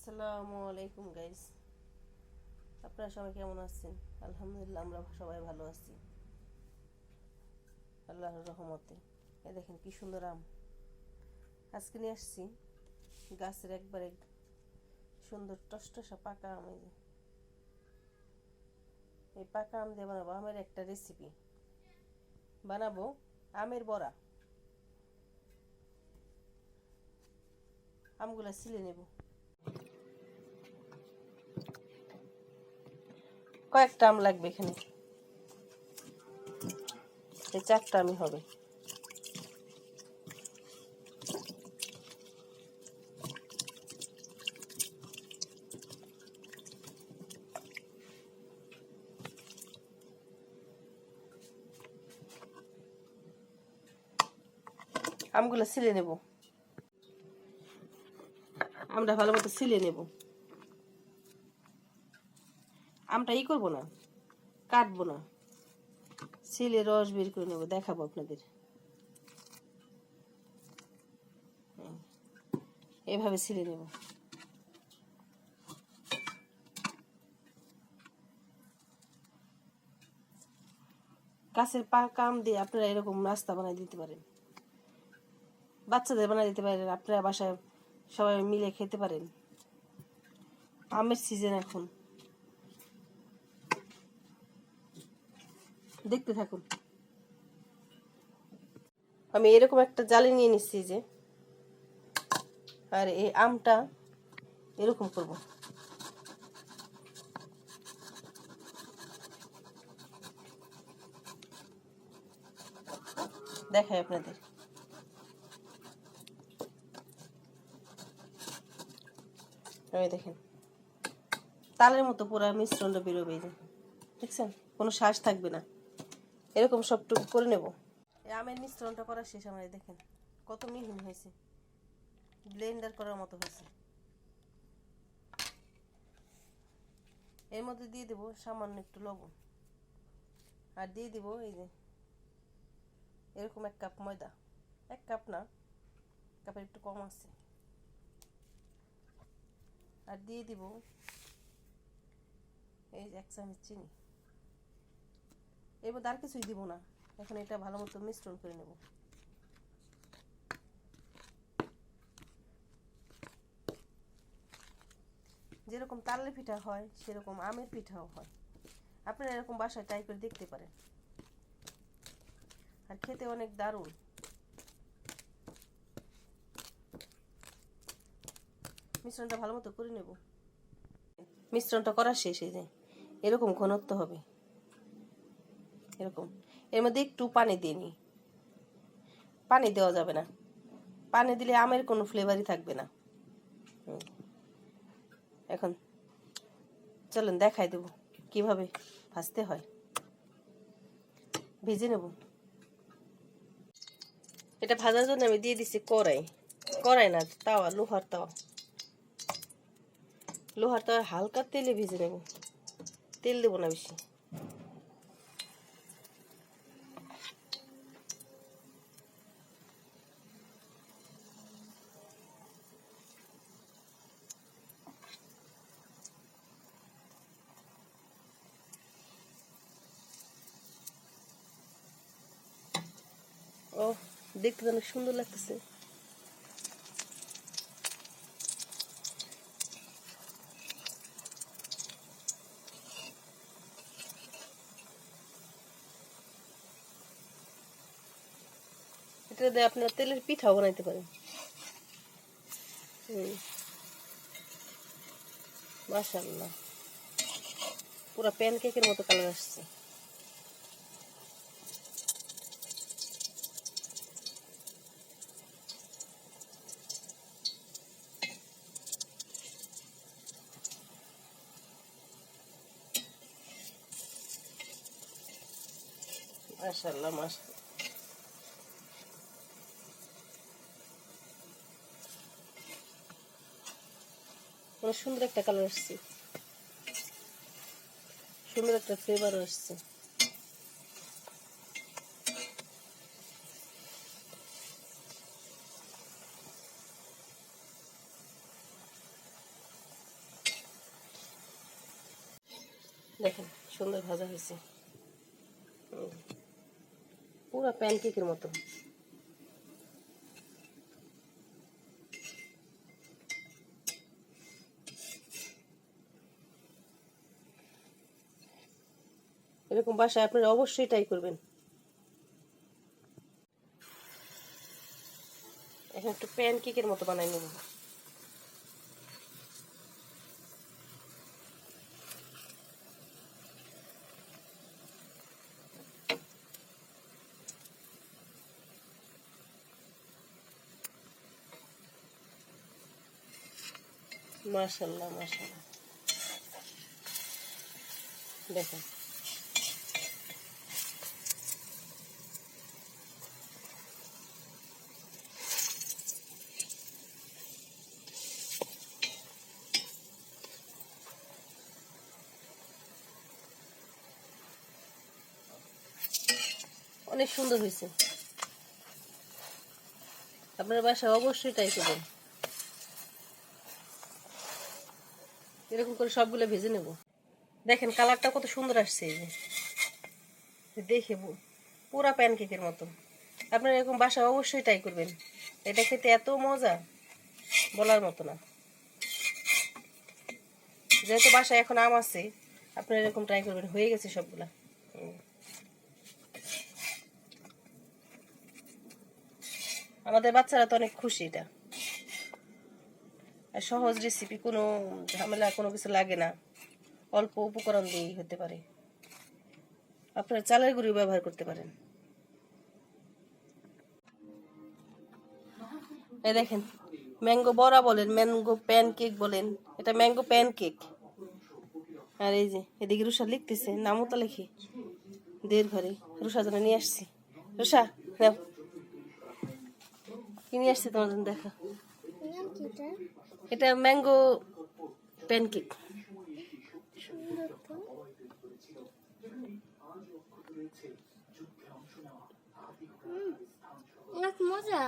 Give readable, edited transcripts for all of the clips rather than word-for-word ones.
আসসালামু আলাইকুম গাইস, আপনারা সবাই কেমন আছেন? আলহামদুলিল্লাহ আমরা সবাই ভালো আছি আল্লাহর রহমতে। এই দেখেন কি সুন্দর আম আজকে নিয়ে আসছি গাছের, একবারে সুন্দর টসটসা পাকা আম। এই পাকা আম দিয়ে বানাবো আমের একটা রেসিপি, বানাবো আমের বড়া। আমগুলো ছিলে নেব, কয়েকটা আম লাগবে এখানে, এই 4টা আমি হবে। আমগুলো ছিলে নেব, আমরা ভালো মতো ছিলে নেব। আমটা করবো না, কাটবো না, ছিলে রস বের করে নেবো, দেখাবো আপনাদের। এভাবে ছিলে নেব। গাছের পাকা আম দিয়ে আপনারা এরকম নাস্তা বানাই দিতে পারেন, বাচ্চাদের বানাই দিতে পারেন, আপনারা বাসায় সবাই মিলে খেতে পারেন। আমের সিজন এখন, দেখতে থাকুন। আমি এরকম একটা জালি নিয়ে নিচ্ছি যে, আর এই আমটা এরকম করব। দেখাই আপনাদের। আমি দেখেন তালের মতো পুরো মিশ্রণটা বেরোবে, এই যে দেখছেন, কোনো শ্বাস থাকবে না। এরকম সবটুকু করে নেব। এই আমের মিশ্রণটা করা শেষ আমার, দেখেন কত মিহিন হয়েছে, ব্লেন্ডার করার মতো হয়েছে। এর মধ্যে দিয়ে দেবো সামান্য একটু লবণ, আর দিয়ে দিব এই যে এরকম 1 কাপ ময়দা, 1 কাপ না, কাপের একটু কম আছে। আর দিয়ে দিব এই যে 1 চামচ চিনি। এর মধ্যে আর কিছুই দিব না, এখন এটা ভালো মতো মিশ্রণ করে নেব। যেরকম তালের পিঠা হয় সেরকম আমের পিঠাও হয়, আপনারা এরকম বাসায় ট্রাই করে দেখতে পারেন, আর খেতে অনেক দারুণ। মিশ্রণটা ভালো মতো করে নেব। মিশ্রণটা করা শেষ, এই যে এরকম ঘনত্ব হবে, এরকম। এর মধ্যে একটু পানি দিয়ে নিই, পানি দেওয়া যাবে না, পানি দিলে আমের কোনো ফ্লেভারই থাকবে না। এখন চলেন দেখাই দেব কিভাবে ভাজতে হয়, ভেজে নেব। এটা ভাজার জন্য আমি দিয়ে দিচ্ছি কড়াই, কড়াই না তাওয়া, লোহার তাওয়া। লোহার তাওয়া হালকা তেলে ভেজে নেব, তেল দেবো না বেশি। ও দেখতে অনেক সুন্দর লাগতেছে। এটা দিয়ে আপনার তেলের পিঠাও বানাইতে পারেন। মাশাআল্লাহ, পুরো প্যানকেকের মতো কালার আসছে। মাশাআল্লাহ মাশাআল্লাহ, অনেক সুন্দর একটা কালার আসছে, সুন্দর একটা ফ্লেভারও আসছে। দেখেন সুন্দর ভাজা হয়েছে, পুরো প্যানকেকের মতো। এরকম বাসায় আপনারা অবশ্যই ট্রাই করবেন। এখন একটু প্যানকেকের মতো বানাই নেব। মাশাআল্লাহ মাশাআল্লাহ, দেখেন অনেক সুন্দর হয়েছে। আপনার বাসায় অবশ্যই ট্রাই করবেন। এরকম করে সবগুলো ভেজে নেব। দেখেন কালারটা কত সুন্দর আসছে, দেখে পুরা প্যানকেকের মতো। আপনারা এরকম বাসায় অবশ্যই ট্রাই করবেন। এটা খেতে এত মজা বলার মতো না। যেহেতু বাসায় এখন আম আছে, আপনারা এরকম ট্রাই করবেন। হয়ে গেছে সবগুলা। আমাদের বাচ্চারা তো অনেক খুশি। এটা আর সহজ রেসিপি, কোনো ঝামেলা কোনো কিছু লাগে না, অল্প উপকরণ দিয়েই হতে পারে। আপনারা চালের গুঁড়ি ব্যবহার করতে পারেন। এই দেখেন ম্যাঙ্গো বড়া বলেন, ম্যাঙ্গো প্যানকেক বলেন, এটা ম্যাঙ্গো প্যানকেক। আর এই যে এদিকে রুষা লিখতেছে, নামও তো লিখি দের ঘরে। রুষা জন্য নিয়ে আসছি। রুষা নাও, কি নিয়ে আসছি তোমার জন্য দেখা। এটা ম্যাঙ্গো প্যানকেক। মজা,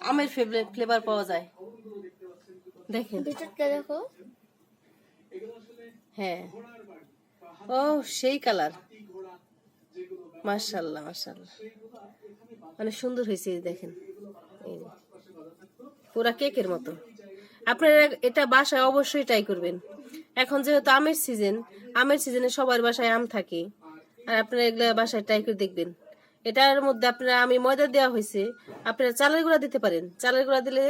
আমের ফ্লেভার পাওয়া যায়। দেখেন ভিতরটা দেখো। হ্যাঁ, ও সেই কালার। মাশাআল্লাহ মাশাআল্লাহ, অনেক সুন্দর হয়েছে। দেখেন পুরা কেকের মতো। আপনারা এটা বাসায় অবশ্যই ট্রাই করবেন। এখন যেহেতু আমের সিজন, আমের সিজনে সবার বাসায় আম থাকে। আর আপনারা এগুলো বাসায় ট্রাই করে দেখবেন। এটার মধ্যে আপনারা আমি ময়দা দেওয়া হয়েছে, আপনারা চালের গুঁড়া দিতে পারেন। চালের গুঁড়া দিলে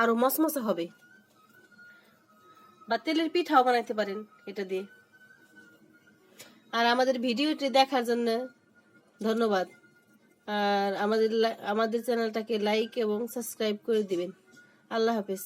আরো মচমচে হবে। বা তেলের পিঠাও বানাইতে পারেন এটা দিয়ে। আর আমাদের ভিডিওটি দেখার জন্য ধন্যবাদ। আর আমাদের চ্যানেলটাকে লাইক এবং সাবস্ক্রাইব করে দিবেন। আল্লাহ হাফেজ।